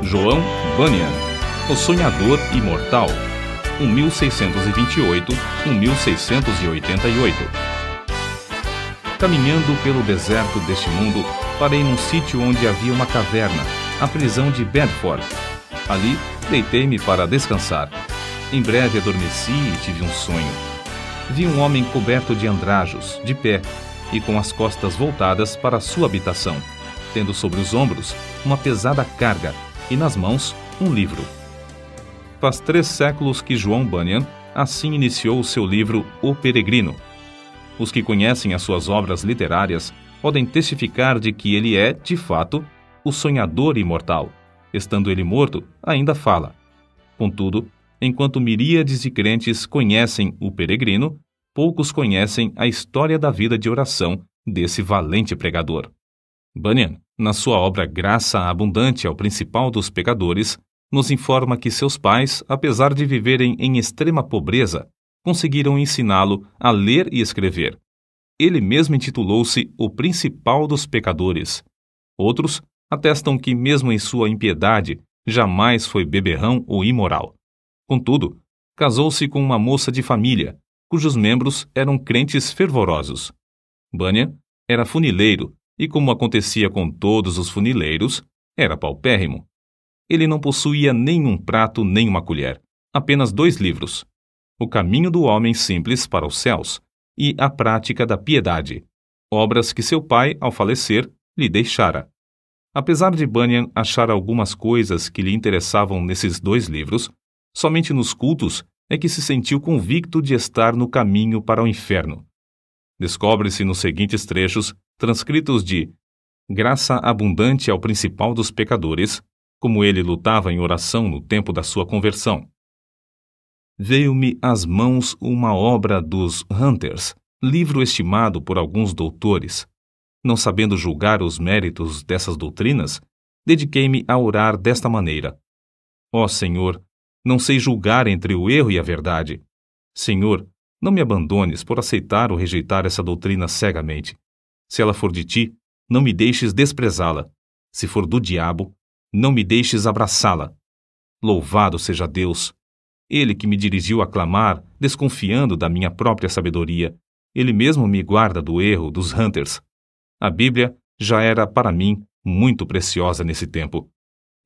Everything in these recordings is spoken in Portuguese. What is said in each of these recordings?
João Bunyan, O Sonhador Imortal, 1628-1688. Caminhando pelo deserto deste mundo, parei num sítio onde havia uma caverna, a prisão de Bedford. Ali, deitei-me para descansar. Em breve adormeci e tive um sonho. Vi um homem coberto de andrajos, de pé, e com as costas voltadas para a sua habitação, tendo sobre os ombros uma pesada carga e nas mãos um livro. Faz 3 séculos que João Bunyan assim iniciou o seu livro O Peregrino. Os que conhecem as suas obras literárias podem testificar de que ele é, de fato, o sonhador imortal. Estando ele morto, ainda fala. Contudo, enquanto miríades de crentes conhecem o Peregrino, poucos conhecem a história da vida de oração desse valente pregador. Bunyan, na sua obra Graça Abundante ao Principal dos Pecadores, nos informa que seus pais, apesar de viverem em extrema pobreza, conseguiram ensiná-lo a ler e escrever. Ele mesmo intitulou-se o Principal dos Pecadores. Outros atestam que, mesmo em sua impiedade, jamais foi beberrão ou imoral. Contudo, casou-se com uma moça de família, cujos membros eram crentes fervorosos. Bunyan era funileiro e, como acontecia com todos os funileiros, era paupérrimo. Ele não possuía nenhum prato nem uma colher, apenas 2 livros: O Caminho do Homem Simples para os Céus e A Prática da Piedade, obras que seu pai, ao falecer, lhe deixara. Apesar de Bunyan achar algumas coisas que lhe interessavam nesses 2 livros, somente nos cultos é que se sentiu convicto de estar no caminho para o inferno. Descobre-se nos seguintes trechos, transcritos de Graça Abundante ao Principal dos Pecadores, como ele lutava em oração no tempo da sua conversão. Veio-me às mãos uma obra dos Hunters, livro estimado por alguns doutores. Não sabendo julgar os méritos dessas doutrinas, dediquei-me a orar desta maneira: Ó Senhor, não sei julgar entre o erro e a verdade. Senhor, não me abandones por aceitar ou rejeitar essa doutrina cegamente. Se ela for de ti, não me deixes desprezá-la. Se for do diabo, não me deixes abraçá-la. Louvado seja Deus! Ele que me dirigiu a clamar, desconfiando da minha própria sabedoria, ele mesmo me guarda do erro dos Hunters. A Bíblia já era para mim muito preciosa nesse tempo.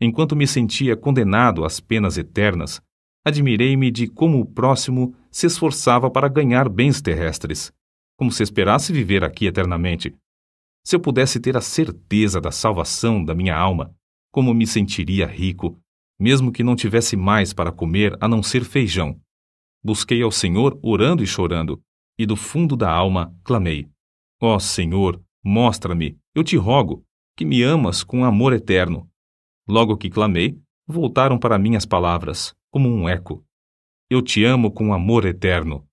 Enquanto me sentia condenado às penas eternas, admirei-me de como o próximo se esforçava para ganhar bens terrestres, como se esperasse viver aqui eternamente. Se eu pudesse ter a certeza da salvação da minha alma, como me sentiria rico, mesmo que não tivesse mais para comer a não ser feijão. Busquei ao Senhor orando e chorando, e do fundo da alma clamei: Ó Senhor, mostra-me, eu te rogo, que me amas com amor eterno. Logo que clamei, voltaram para mim as palavras, como um eco: Eu te amo com amor eterno.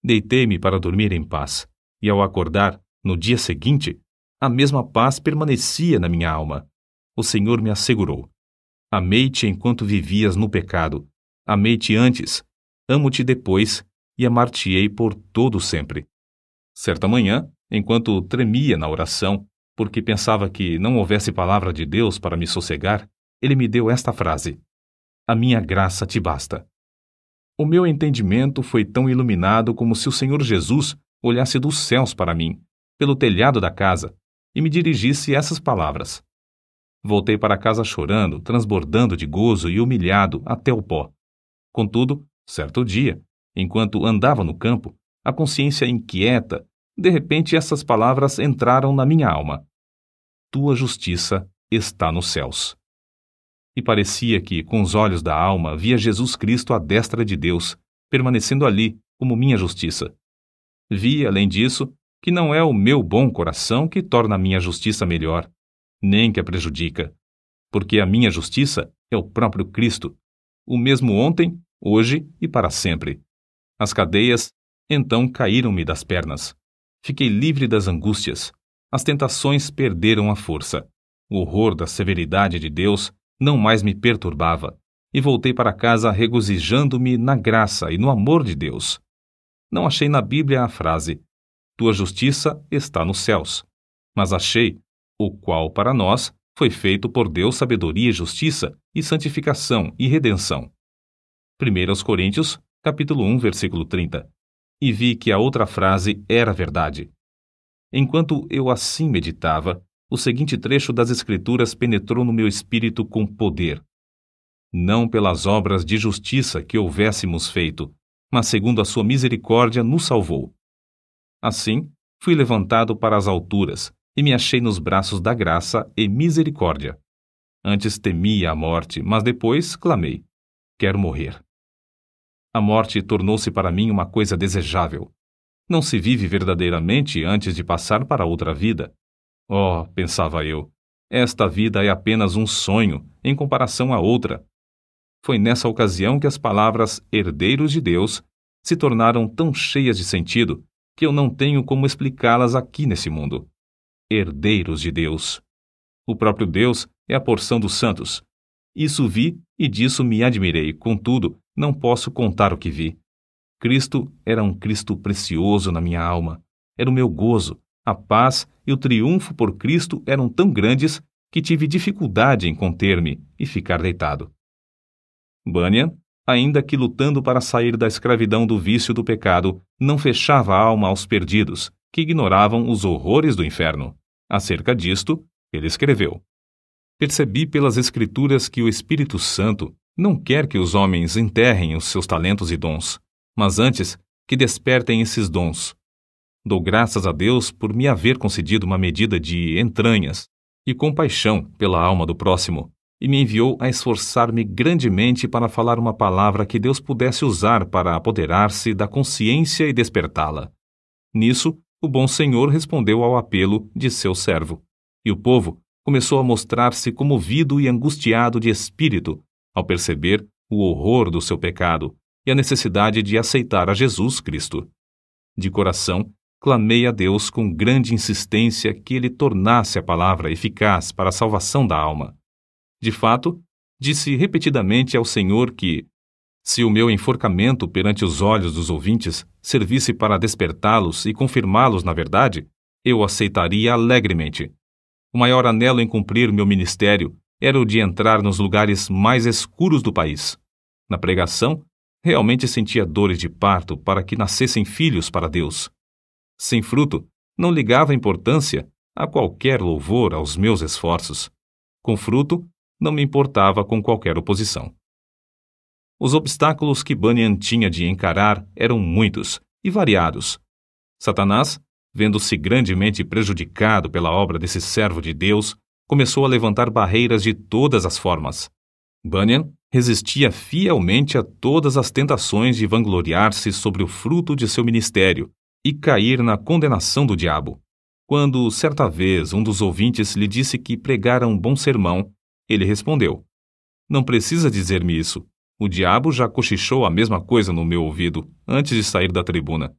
Deitei-me para dormir em paz, e ao acordar, no dia seguinte, a mesma paz permanecia na minha alma. O Senhor me assegurou: Amei-te enquanto vivias no pecado, amei-te antes, amo-te depois e amar-te-ei por todo sempre. Certa manhã, enquanto tremia na oração, porque pensava que não houvesse palavra de Deus para me sossegar, ele me deu esta frase: A minha graça te basta. O meu entendimento foi tão iluminado como se o Senhor Jesus olhasse dos céus para mim, pelo telhado da casa, e me dirigisse essas palavras. Voltei para casa chorando, transbordando de gozo e humilhado até o pó. Contudo, certo dia, enquanto andava no campo, a consciência inquieta, de repente essas palavras entraram na minha alma: Tua justiça está nos céus. E parecia que, com os olhos da alma, via Jesus Cristo à destra de Deus, permanecendo ali como minha justiça. Vi, além disso, que não é o meu bom coração que torna a minha justiça melhor, nem que a prejudica, porque a minha justiça é o próprio Cristo, o mesmo ontem, hoje e para sempre. As cadeias, então, caíram-me das pernas. Fiquei livre das angústias. As tentações perderam a força. O horror da severidade de Deus não mais me perturbava, e voltei para casa regozijando-me na graça e no amor de Deus. Não achei na Bíblia a frase: Tua justiça está nos céus, mas achei: o qual para nós foi feito por Deus sabedoria e justiça, e santificação e redenção. 1 Coríntios, capítulo 1, versículo 30. E vi que a outra frase era verdade. Enquanto eu assim meditava, o seguinte trecho das Escrituras penetrou no meu espírito com poder. Não pelas obras de justiça que houvéssemos feito, mas segundo a sua misericórdia nos salvou. Assim, fui levantado para as alturas, e me achei nos braços da graça e misericórdia. Antes temia a morte, mas depois clamei: quero morrer. A morte tornou-se para mim uma coisa desejável. Não se vive verdadeiramente antes de passar para outra vida. Oh, pensava eu, esta vida é apenas um sonho em comparação à outra. Foi nessa ocasião que as palavras herdeiros de Deus se tornaram tão cheias de sentido que eu não tenho como explicá-las aqui nesse mundo. Herdeiros de Deus. O próprio Deus é a porção dos santos. Isso vi e disso me admirei, contudo, não posso contar o que vi. Cristo era um Cristo precioso na minha alma. Era o meu gozo, a paz e o triunfo por Cristo eram tão grandes que tive dificuldade em conter-me e ficar deitado. Bunyan, ainda que lutando para sair da escravidão do vício do pecado, não fechava a alma aos perdidos, que ignoravam os horrores do inferno. Acerca disto, ele escreveu: percebi pelas Escrituras que o Espírito Santo não quer que os homens enterrem os seus talentos e dons, mas antes que despertem esses dons. Dou graças a Deus por me haver concedido uma medida de entranhas e compaixão pela alma do próximo, e me enviou a esforçar-me grandemente para falar uma palavra que Deus pudesse usar para apoderar-se da consciência e despertá-la. Nisso, o bom Senhor respondeu ao apelo de seu servo, e o povo começou a mostrar-se comovido e angustiado de espírito ao perceber o horror do seu pecado e a necessidade de aceitar a Jesus Cristo. De coração, clamei a Deus com grande insistência que ele tornasse a palavra eficaz para a salvação da alma. De fato, disse repetidamente ao Senhor que, se o meu enforcamento perante os olhos dos ouvintes servisse para despertá-los e confirmá-los na verdade, eu aceitaria alegremente. O maior anelo em cumprir meu ministério era o de entrar nos lugares mais escuros do país. Na pregação, realmente sentia dores de parto para que nascessem filhos para Deus. Sem fruto, não ligava importância a qualquer louvor aos meus esforços. Com fruto, não me importava com qualquer oposição. Os obstáculos que Bunyan tinha de encarar eram muitos e variados. Satanás, vendo-se grandemente prejudicado pela obra desse servo de Deus, começou a levantar barreiras de todas as formas. Bunyan resistia fielmente a todas as tentações de vangloriar-se sobre o fruto de seu ministério e cair na condenação do diabo. Quando, certa vez, um dos ouvintes lhe disse que pregara um bom sermão, ele respondeu: não precisa dizer-me isso. O diabo já cochichou a mesma coisa no meu ouvido antes de sair da tribuna.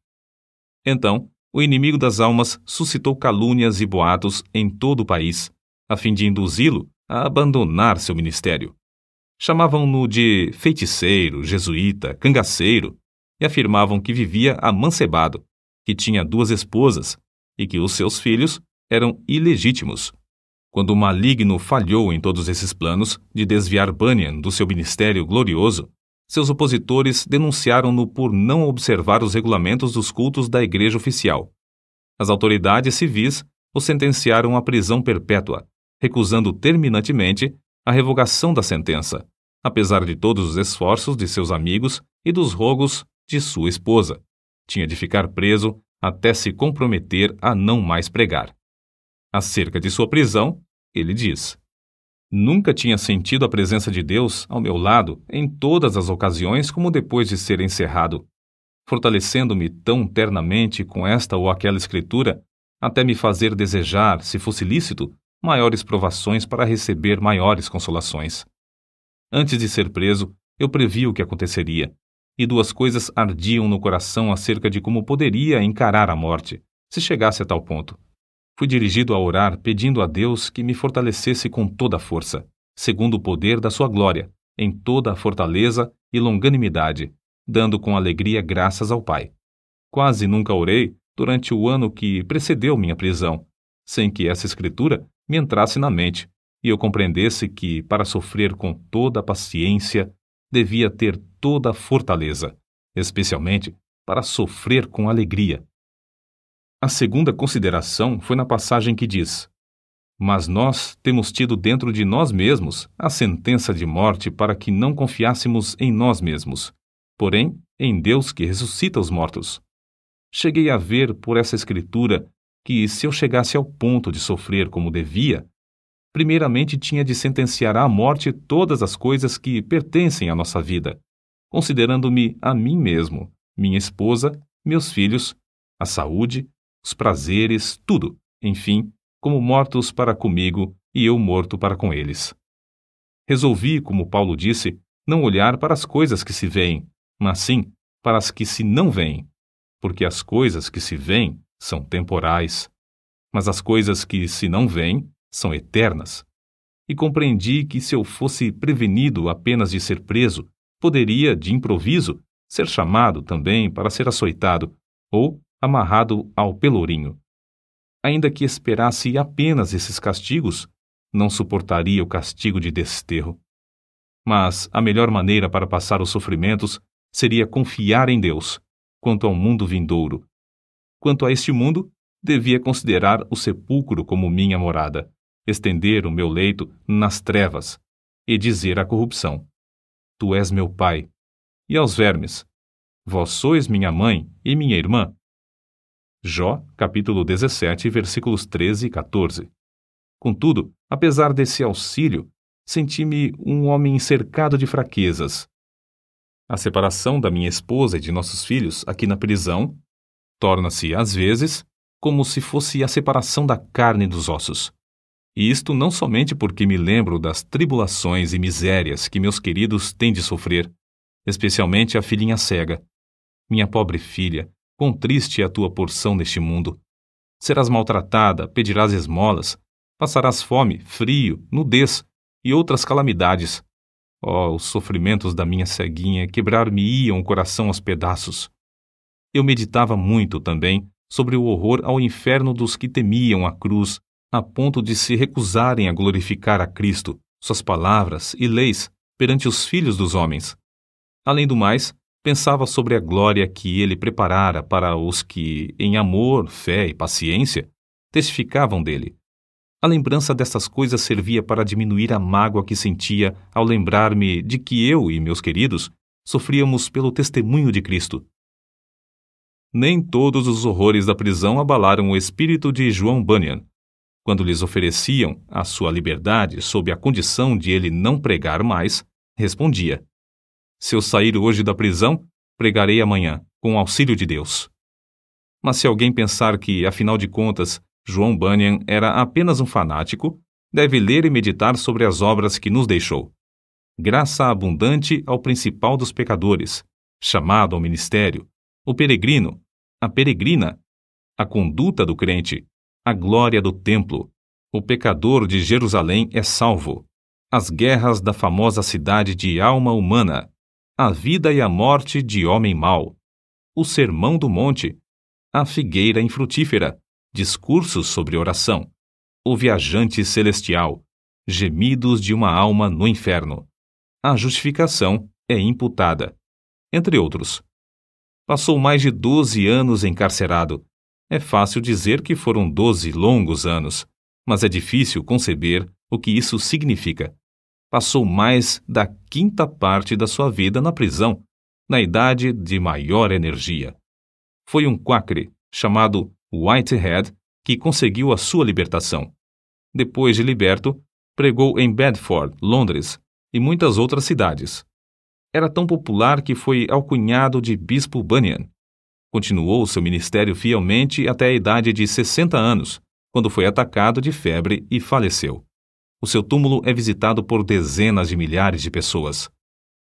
Então, o inimigo das almas suscitou calúnias e boatos em todo o país, a fim de induzi-lo a abandonar seu ministério. Chamavam-no de feiticeiro, jesuíta, cangaceiro, e afirmavam que vivia amancebado, que tinha 2 esposas e que os seus filhos eram ilegítimos. Quando o maligno falhou em todos esses planos de desviar Bunyan do seu ministério glorioso, seus opositores denunciaram-no por não observar os regulamentos dos cultos da igreja oficial. As autoridades civis o sentenciaram à prisão perpétua, recusando terminantemente a revogação da sentença, apesar de todos os esforços de seus amigos e dos rogos de sua esposa. Tinha de ficar preso até se comprometer a não mais pregar. Acerca de sua prisão, ele diz: nunca tinha sentido a presença de Deus ao meu lado em todas as ocasiões como depois de ser encerrado, fortalecendo-me tão ternamente com esta ou aquela escritura, até me fazer desejar, se fosse lícito, maiores provações para receber maiores consolações. Antes de ser preso, eu previ o que aconteceria, e 2 coisas ardiam no coração acerca de como poderia encarar a morte, se chegasse a tal ponto. Fui dirigido a orar pedindo a Deus que me fortalecesse com toda a força, segundo o poder da sua glória, em toda a fortaleza e longanimidade, dando com alegria graças ao Pai. Quase nunca orei durante o ano que precedeu minha prisão, sem que essa escritura me entrasse na mente, e eu compreendesse que, para sofrer com toda a paciência, devia ter toda a fortaleza, especialmente para sofrer com alegria. A segunda consideração foi na passagem que diz: Mas nós temos tido dentro de nós mesmos a sentença de morte para que não confiássemos em nós mesmos, porém em Deus que ressuscita os mortos. Cheguei a ver por essa escritura que, se eu chegasse ao ponto de sofrer como devia, primeiramente tinha de sentenciar à morte todas as coisas que pertencem à nossa vida, considerando-me a mim mesmo, minha esposa, meus filhos, a saúde, os prazeres, tudo, enfim, como mortos para comigo e eu morto para com eles. Resolvi, como Paulo disse, não olhar para as coisas que se veem, mas sim para as que se não veem, porque as coisas que se veem são temporais, mas as coisas que se não veem são eternas. E compreendi que, se eu fosse prevenido apenas de ser preso, poderia, de improviso, ser chamado também para ser açoitado ou amarrado ao pelourinho. Ainda que esperasse apenas esses castigos, não suportaria o castigo de desterro. Mas a melhor maneira para passar os sofrimentos seria confiar em Deus, quanto ao mundo vindouro. Quanto a este mundo, devia considerar o sepulcro como minha morada, estender o meu leito nas trevas e dizer à corrupção: Tu és meu pai, e aos vermes: Vós sois minha mãe e minha irmã. Jó, capítulo 17, versículos 13 e 14. Contudo, apesar desse auxílio, senti-me um homem cercado de fraquezas. A separação da minha esposa e de nossos filhos aqui na prisão torna-se, às vezes, como se fosse a separação da carne dos ossos. E isto não somente porque me lembro das tribulações e misérias que meus queridos têm de sofrer, especialmente a filhinha cega. Minha pobre filha, quão triste é a tua porção neste mundo. Serás maltratada, pedirás esmolas, passarás fome, frio, nudez e outras calamidades. Oh, os sofrimentos da minha ceguinha quebrar-me-iam o coração aos pedaços. Eu meditava muito também sobre o horror ao inferno dos que temiam a cruz, a ponto de se recusarem a glorificar a Cristo, suas palavras e leis perante os filhos dos homens. Além do mais, pensava sobre a glória que ele preparara para os que, em amor, fé e paciência, testificavam dele. A lembrança dessas coisas servia para diminuir a mágoa que sentia ao lembrar-me de que eu e meus queridos sofríamos pelo testemunho de Cristo. Nem todos os horrores da prisão abalaram o espírito de João Bunyan. Quando lhes ofereciam a sua liberdade sob a condição de ele não pregar mais, respondia: Se eu sair hoje da prisão, pregarei amanhã, com o auxílio de Deus. Mas se alguém pensar que, afinal de contas, João Bunyan era apenas um fanático, deve ler e meditar sobre as obras que nos deixou. Graça abundante ao principal dos pecadores, chamado ao ministério, o peregrino, a peregrina, a conduta do crente, a glória do templo, o pecador de Jerusalém é salvo, as guerras da famosa cidade de alma humana, a vida e a morte de homem mau, o sermão do monte, a figueira infrutífera, discursos sobre oração, o viajante celestial, gemidos de uma alma no inferno, a justificação é imputada, entre outros. Passou mais de 12 anos encarcerado. É fácil dizer que foram 12 longos anos, mas é difícil conceber o que isso significa. Passou mais da quinta parte da sua vida na prisão, na idade de maior energia. Foi um quacre, chamado Whitehead, que conseguiu a sua libertação. Depois de liberto, pregou em Bedford, Londres, e muitas outras cidades. Era tão popular que foi alcunhado de Bispo Bunyan. Continuou seu ministério fielmente até a idade de 60 anos, quando foi atacado de febre e faleceu. O seu túmulo é visitado por dezenas de milhares de pessoas.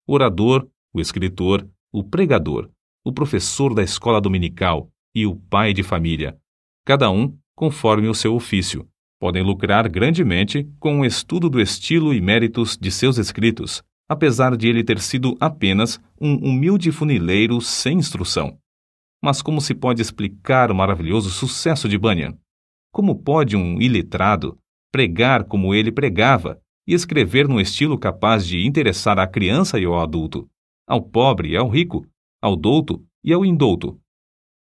O orador, o escritor, o pregador, o professor da escola dominical e o pai de família, cada um conforme o seu ofício, podem lucrar grandemente com o estudo do estilo e méritos de seus escritos, apesar de ele ter sido apenas um humilde funileiro sem instrução. Mas como se pode explicar o maravilhoso sucesso de Bunyan? Como pode um iletrado, pregar como ele pregava e escrever num estilo capaz de interessar à criança e ao adulto, ao pobre e ao rico, ao douto e ao indouto.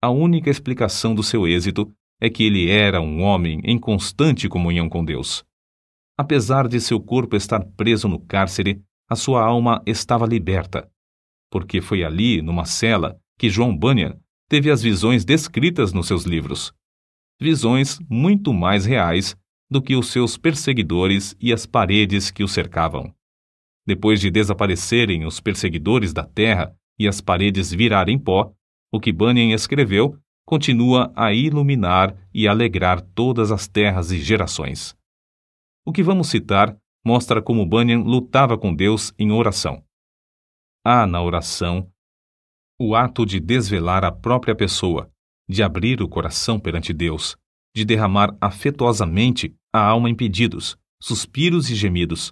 A única explicação do seu êxito é que ele era um homem em constante comunhão com Deus. Apesar de seu corpo estar preso no cárcere, a sua alma estava liberta, porque foi ali, numa cela, que John Bunyan teve as visões descritas nos seus livros. Visões muito mais reais do que os seus perseguidores e as paredes que o cercavam. Depois de desaparecerem os perseguidores da terra e as paredes virarem pó, o que Bunyan escreveu continua a iluminar e alegrar todas as terras e gerações. O que vamos citar mostra como Bunyan lutava com Deus em oração. Há na oração o ato de desvelar a própria pessoa, de abrir o coração perante Deus, de derramar afetuosamente a alma em pedidos, suspiros e gemidos.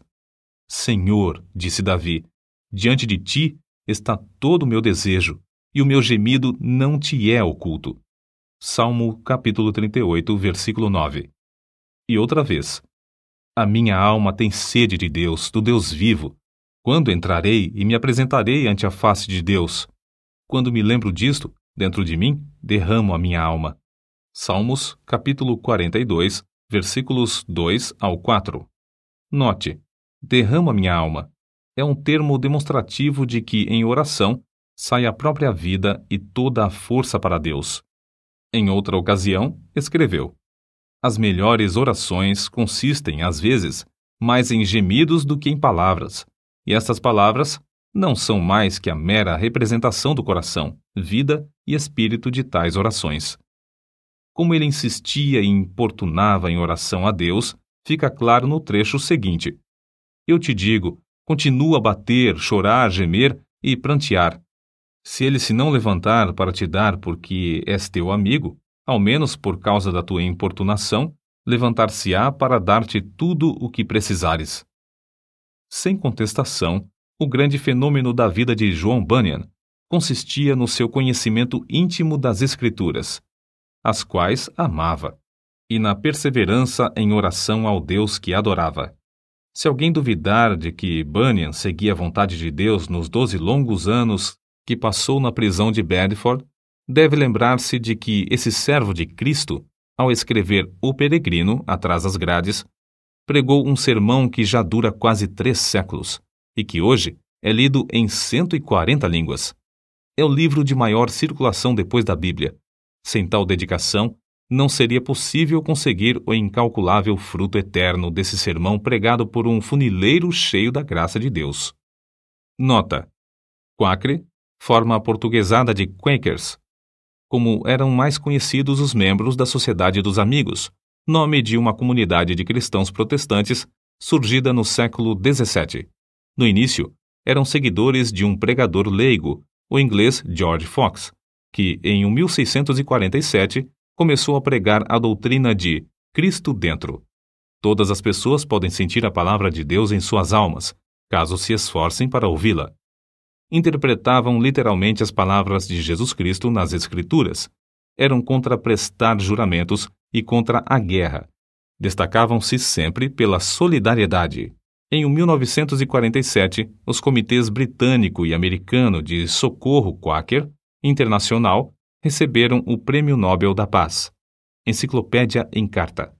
Senhor, disse Davi, diante de ti está todo o meu desejo, e o meu gemido não te é oculto. Salmo capítulo 38, versículo 9. E outra vez, a minha alma tem sede de Deus, do Deus vivo. Quando entrarei e me apresentarei ante a face de Deus? Quando me lembro disto, dentro de mim, derramo a minha alma. Salmos, capítulo 42, versículos 2 ao 4. Note, derramo a minha alma. É um termo demonstrativo de que, em oração, sai a própria vida e toda a força para Deus. Em outra ocasião, escreveu: as melhores orações consistem, às vezes, mais em gemidos do que em palavras, e essas palavras não são mais que a mera representação do coração, vida e espírito de tais orações. Como ele insistia e importunava em oração a Deus, fica claro no trecho seguinte. Eu te digo, continua a bater, chorar, gemer e prantear. Se ele se não levantar para te dar porque és teu amigo, ao menos por causa da tua importunação, levantar-se-á para dar-te tudo o que precisares. Sem contestação, o grande fenômeno da vida de John Bunyan consistia no seu conhecimento íntimo das Escrituras, as quais amava, e na perseverança em oração ao Deus que adorava. Se alguém duvidar de que Bunyan seguia a vontade de Deus nos 12 longos anos que passou na prisão de Bedford, deve lembrar-se de que esse servo de Cristo, ao escrever O Peregrino, atrás das grades, pregou um sermão que já dura quase 3 séculos e que hoje é lido em 140 línguas. É o livro de maior circulação depois da Bíblia. Sem tal dedicação, não seria possível conseguir o incalculável fruto eterno desse sermão pregado por um funileiro cheio da graça de Deus. Nota: Quakre forma aportuguesada de Quakers, como eram mais conhecidos os membros da Sociedade dos Amigos, nome de uma comunidade de cristãos protestantes surgida no século XVII. No início, eram seguidores de um pregador leigo, o inglês George Fox, que, em 1647, começou a pregar a doutrina de Cristo dentro. Todas as pessoas podem sentir a palavra de Deus em suas almas, caso se esforcem para ouvi-la. Interpretavam literalmente as palavras de Jesus Cristo nas Escrituras. Eram contra prestar juramentos e contra a guerra. Destacavam-se sempre pela solidariedade. Em 1947, os comitês britânico e americano de socorro Quaker Internacional receberam o Prêmio Nobel da Paz. Enciclopédia em Carta.